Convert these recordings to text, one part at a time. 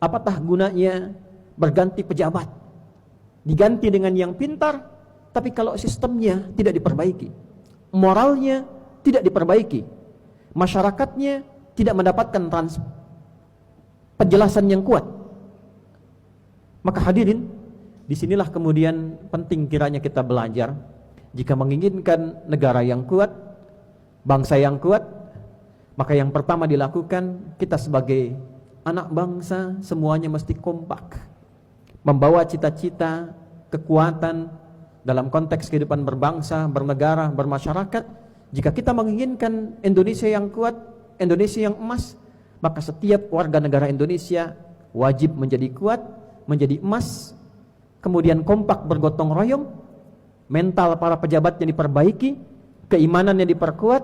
Apatah gunanya berganti pejabat, diganti dengan yang pintar, tapi kalau sistemnya tidak diperbaiki, moralnya tidak diperbaiki, masyarakatnya tidak mendapatkan penjelasan yang kuat, maka hadirin, disinilah kemudian penting kiranya kita belajar. Jika menginginkan negara yang kuat, bangsa yang kuat, maka yang pertama dilakukan, kita sebagai anak bangsa semuanya mesti kompak, membawa cita-cita, kekuatan dalam konteks kehidupan berbangsa, bernegara, bermasyarakat. Jika kita menginginkan Indonesia yang kuat, Indonesia yang emas, maka setiap warga negara Indonesia wajib menjadi kuat, menjadi emas, kemudian kompak bergotong royong, mental para pejabatnya diperbaiki, keimanannya diperkuat,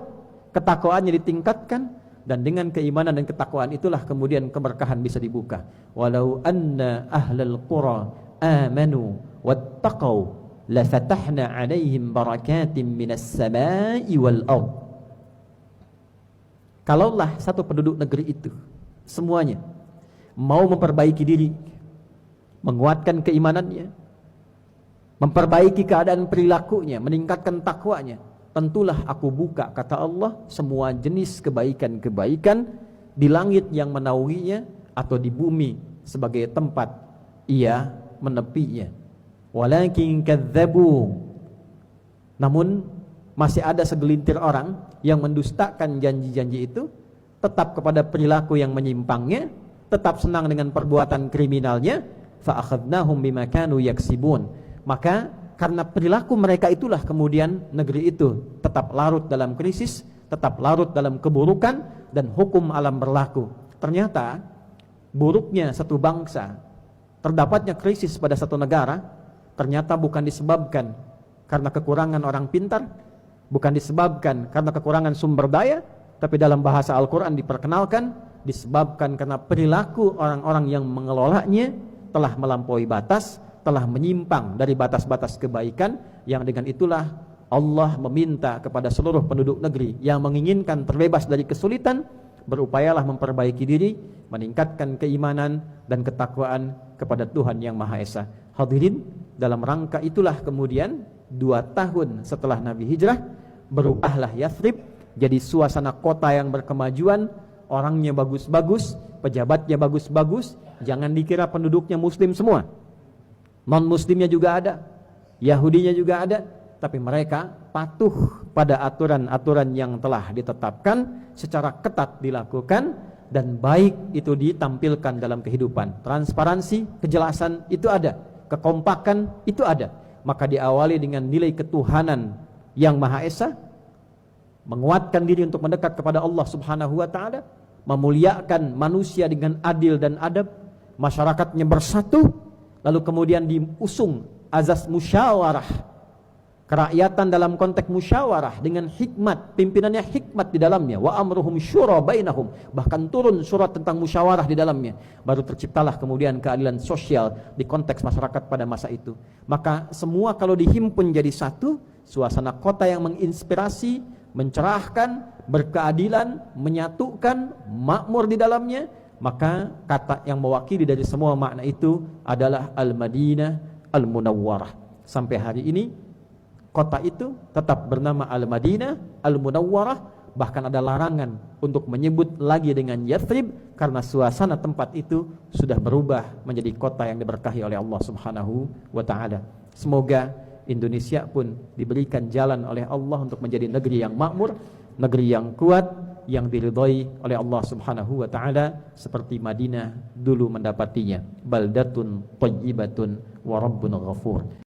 ketakwaannya ditingkatkan, dan dengan keimanan dan ketakwaan itulah kemudian keberkahan bisa dibuka. Walau anna ahlal qura amanu wattaqau lafatahna alaihim barakatim minas samai wal ard. Kalaulah satu penduduk negeri itu semuanya mau memperbaiki diri, menguatkan keimanannya, memperbaiki keadaan perilakunya, meningkatkan takwanya, tentulah aku buka, kata Allah, semua jenis kebaikan-kebaikan di langit yang menaunginya atau di bumi sebagai tempat ia menepinya. Walakin kadzabu, namun masih ada segelintir orang yang mendustakan janji-janji itu, tetap kepada perilaku yang menyimpangnya, tetap senang dengan perbuatan kriminalnya. Fa akhadnahum bima kanu yaksibun. Maka karena perilaku mereka itulah kemudian negeri itu tetap larut dalam krisis, tetap larut dalam keburukan, dan hukum alam berlaku. Ternyata buruknya satu bangsa, terdapatnya krisis pada satu negara, ternyata bukan disebabkan karena kekurangan orang pintar, bukan disebabkan karena kekurangan sumber daya, tapi dalam bahasa Al-Quran diperkenalkan disebabkan karena perilaku orang-orang yang mengelolanya telah melampaui batas, telah menyimpang dari batas-batas kebaikan, yang dengan itulah Allah meminta kepada seluruh penduduk negeri yang menginginkan terbebas dari kesulitan, berupayalah memperbaiki diri, meningkatkan keimanan dan ketakwaan kepada Tuhan yang Maha Esa. Hadirin, dalam rangka itulah kemudian 2 tahun setelah Nabi hijrah, berubahlah Yathrib jadi suasana kota yang berkemajuan, orangnya bagus-bagus, pejabatnya bagus-bagus. Jangan dikira penduduknya muslim semua, non-muslimnya juga ada, Yahudinya juga ada, tapi mereka patuh pada aturan-aturan yang telah ditetapkan, secara ketat dilakukan, dan baik itu ditampilkan dalam kehidupan. Transparansi, kejelasan itu ada, kekompakan itu ada. Maka diawali dengan nilai ketuhanan yang Maha Esa, menguatkan diri untuk mendekat kepada Allah Subhanahu wa Ta'ala, memuliakan manusia dengan adil dan adab, masyarakatnya bersatu, lalu kemudian diusung azas musyawarah, kerakyatan dalam konteks musyawarah dengan hikmat, pimpinannya hikmat di dalamnya, wa amruhum syura bainahum, bahkan turun surat tentang musyawarah di dalamnya. Baru terciptalah kemudian keadilan sosial di konteks masyarakat pada masa itu. Maka semua kalau dihimpun jadi satu, suasana kota yang menginspirasi, mencerahkan, berkeadilan, menyatukan, makmur di dalamnya, maka kata yang mewakili dari semua makna itu adalah Al-Madinah Al-Munawwarah. Sampai hari ini kota itu tetap bernama Al-Madinah Al-Munawwarah, bahkan ada larangan untuk menyebut lagi dengan Yathrib karena suasana tempat itu sudah berubah menjadi kota yang diberkahi oleh Allah Subhanahu wa Ta'ala. Semoga Indonesia pun diberikan jalan oleh Allah untuk menjadi negeri yang makmur, negeri yang kuat, yang diridhai oleh Allah Subhanahu wa Ta'ala, seperti Madinah dulu mendapatinya. Baldatun thayyibatun wa rabbun ghafur.